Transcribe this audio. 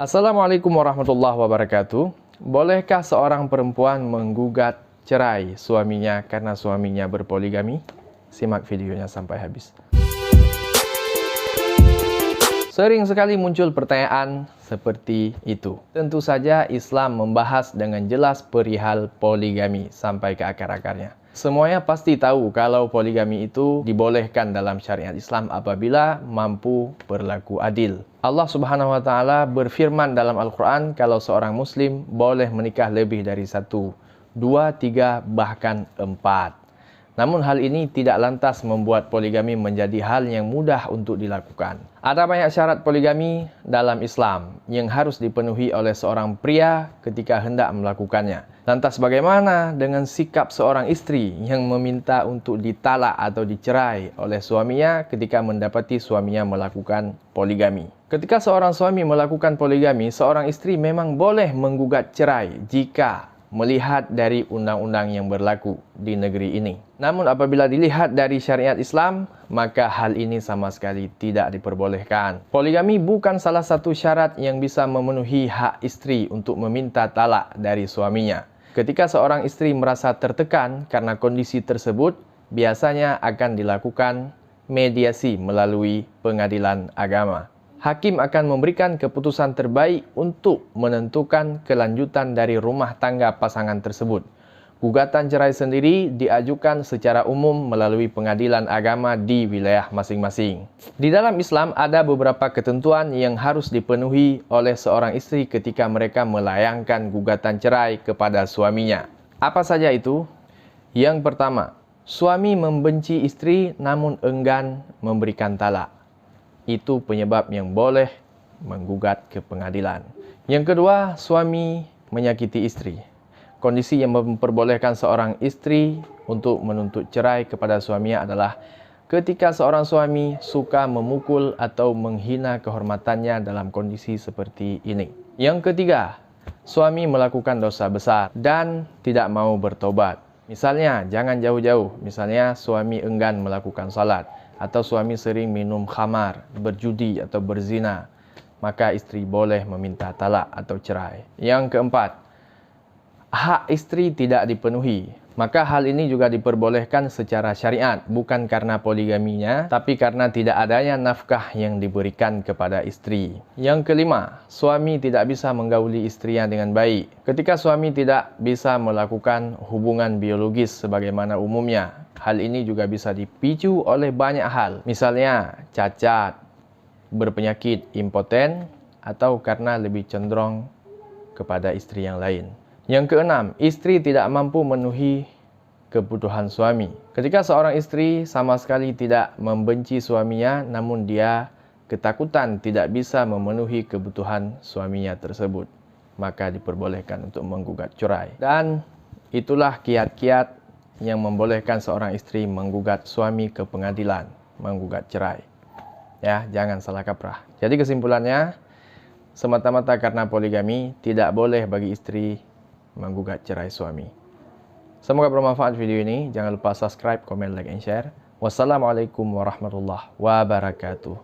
Assalamualaikum warahmatullahi wabarakatuh. Bolehkah seorang perempuan menggugat cerai suaminya karena suaminya berpoligami? Simak videonya sampai habis. Sering sekali muncul pertanyaan seperti itu. Tentu saja Islam membahas dengan jelas perihal poligami sampai ke akar-akarnya. Semuanya pasti tahu kalau poligami itu dibolehkan dalam syariat Islam apabila mampu berlaku adil. Allah Subhanahu wa taala berfirman dalam Al-Qur'an kalau seorang muslim boleh menikah lebih dari satu, dua, tiga, bahkan empat. Namun hal ini tidak lantas membuat poligami menjadi hal yang mudah untuk dilakukan. Ada banyak syarat poligami dalam Islam yang harus dipenuhi oleh seorang pria ketika hendak melakukannya. Lantas bagaimana dengan sikap seorang istri yang meminta untuk ditalak atau dicerai oleh suaminya ketika mendapati suaminya melakukan poligami? Ketika seorang suami melakukan poligami, seorang istri memang boleh menggugat cerai jika melihat dari undang-undang yang berlaku di negeri ini. Namun apabila dilihat dari syariat Islam, maka hal ini sama sekali tidak diperbolehkan. Poligami bukan salah satu syarat yang bisa memenuhi hak istri untuk meminta talak dari suaminya. Ketika seorang istri merasa tertekan karena kondisi tersebut, biasanya akan dilakukan mediasi melalui pengadilan agama. Hakim akan memberikan keputusan terbaik untuk menentukan kelanjutan dari rumah tangga pasangan tersebut. Gugatan cerai sendiri diajukan secara umum melalui pengadilan agama di wilayah masing-masing. Di dalam Islam ada beberapa ketentuan yang harus dipenuhi oleh seorang istri ketika mereka melayangkan gugatan cerai kepada suaminya. Apa saja itu? Yang pertama, suami membenci istri namun enggan memberikan talak. Itu penyebab yang boleh menggugat ke pengadilan. Yang kedua, suami menyakiti istri. Kondisi yang memperbolehkan seorang istri untuk menuntut cerai kepada suaminya adalah ketika seorang suami suka memukul atau menghina kehormatannya dalam kondisi seperti ini. Yang ketiga, suami melakukan dosa besar dan tidak mau bertobat. Misalnya, jangan jauh-jauh. Misalnya, suami enggan melakukan salat atau suami sering minum khamar, berjudi atau berzina, maka istri boleh meminta talak atau cerai. Yang keempat, hak istri tidak dipenuhi, maka hal ini juga diperbolehkan secara syariat, bukan karena poligaminya, tapi karena tidak adanya nafkah yang diberikan kepada istri. Yang kelima, suami tidak bisa menggauli istrinya dengan baik. Ketika suami tidak bisa melakukan hubungan biologis sebagaimana umumnya, hal ini juga bisa dipicu oleh banyak hal. Misalnya, cacat, berpenyakit impoten, atau karena lebih cenderung kepada istri yang lain. Yang keenam, istri tidak mampu memenuhi kebutuhan suami. Ketika seorang istri sama sekali tidak membenci suaminya, namun dia ketakutan tidak bisa memenuhi kebutuhan suaminya tersebut, maka diperbolehkan untuk menggugat cerai. Dan itulah kiat-kiat yang membolehkan seorang istri menggugat suami ke pengadilan, menggugat cerai. Ya, jangan salah kaprah. Jadi kesimpulannya, semata-mata karena poligami, tidak boleh bagi istri menggugat cerai suami. Semoga bermanfaat video ini. Jangan lupa subscribe, komen, like, and share. Wassalamualaikum warahmatullahi wabarakatuh.